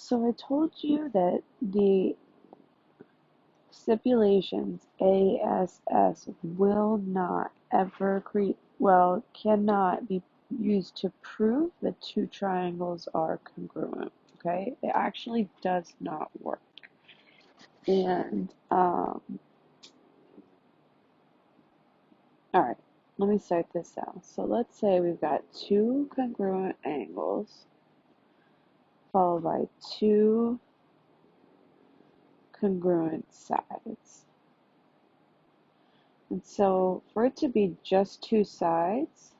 So I told you that the stipulations ASS will not ever cannot be used to prove that two triangles are congruent. Okay, it actually does not work. And all right, let me start this out. So let's say we've got two congruent angles followed by two congruent sides. And so for it to be just two sides,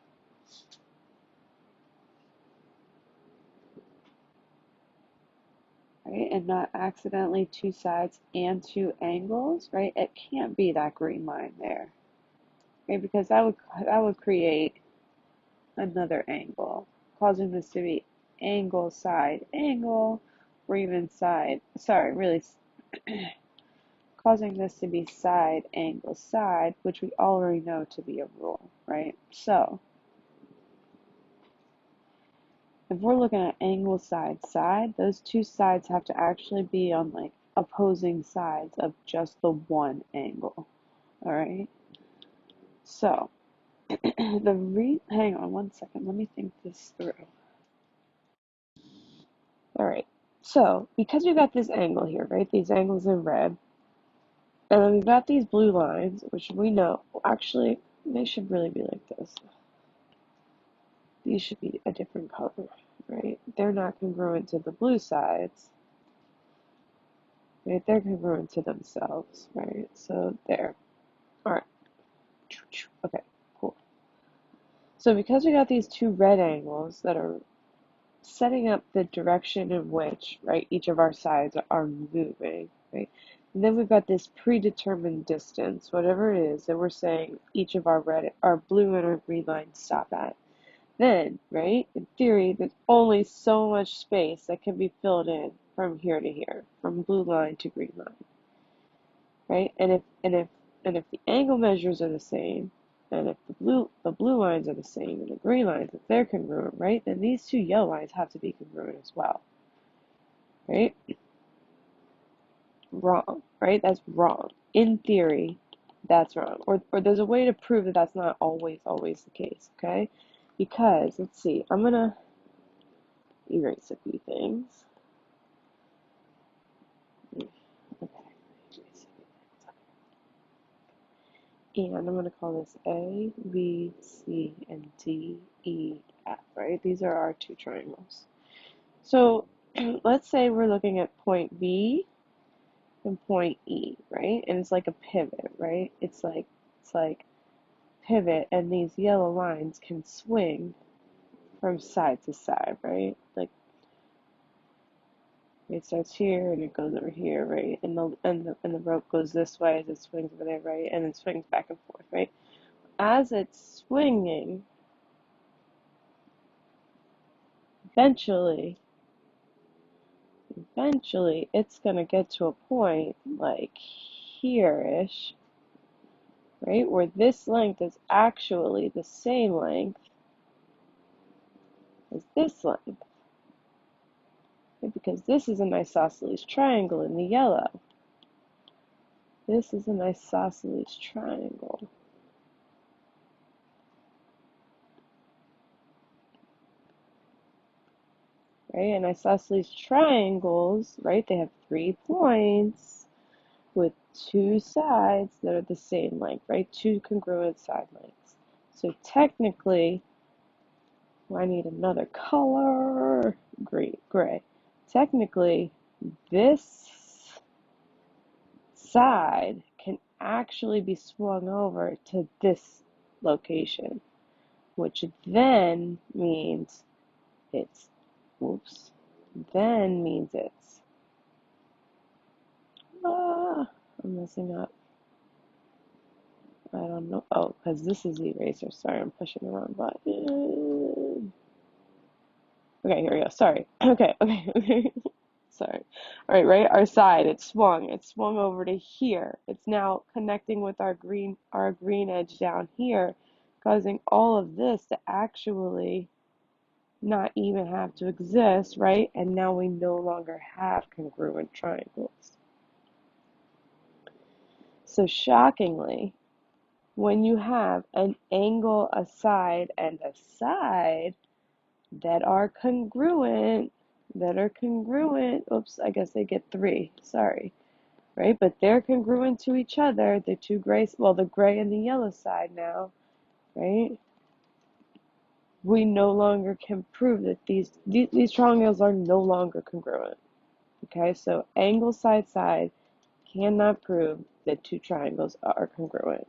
right, and not accidentally two sides and two angles, right, it can't be that green line there, right, because that would create another angle, causing this to be angle, side, angle, or even side, sorry, really, causing this to be side, angle, side, which we already know to be a rule, right? So if we're looking at angle, side, side, those two sides have to actually be on like opposing sides of just the one angle, all right? So hang on one second, let me think this through. All right, so because we got this angle here, right, these angles in red, and then we've got these blue lines, which we know, actually, they should really be like this. These should be a different color, right? They're not congruent to the blue sides, right? They're congruent to themselves, right? So there. All right. Okay, cool. So because we got these two red angles that are setting up the direction in which, right, each of our sides are moving, right? And then we've got this predetermined distance, whatever it is that we're saying each of our blue and our green lines stop at. Then, right, in theory, there's only so much space that can be filled in from here to here, from blue line to green line, right? And if the angle measures are the same, and if the blue lines are the same and the green lines, if they're congruent, right, then these two yellow lines have to be congruent as well, right? Wrong, right? That's wrong. In theory, that's wrong. Or there's a way to prove that that's not always the case, okay? Because, let's see, I'm gonna erase a few things. And I'm going to call this A, B, C, and D, E, F, right? These are our two triangles. So let's say we're looking at point B and point E, right? And it's like a pivot, right? It's like pivot, and these yellow lines can swing from side to side, right? Like it starts here and it goes over here, right? And the rope goes this way as it swings over there, right? And it swings back and forth, right? As it's swinging, eventually it's going to get to a point like here-ish, right, where this length is actually the same length as this length, right? Because this is an isosceles triangle in the yellow. This is an isosceles triangle. Right, and isosceles triangles, right, they have 3 points with 2 sides that are the same length, right, 2 congruent side lengths. So technically, I need another color, gray. Technically, this side can actually be swung over to this location, which then means it's, then means it's, I'm messing up. I don't know. Oh, because this is the eraser. Sorry, I'm pushing the wrong button. Okay, here we go. Sorry. Okay. Sorry. All right, right? Our side, it swung. It swung over to here. It's now connecting with our green edge down here, causing all of this to actually not even have to exist, right? And now we no longer have congruent triangles. So shockingly, when you have an angle, a side, and a side that are congruent, oops, I guess they get three, sorry, right? But they're congruent to each other, the two gray, well, the gray and the yellow side now, right? We no longer can prove that these triangles are no longer congruent. Okay, so angle side side cannot prove that two triangles are congruent.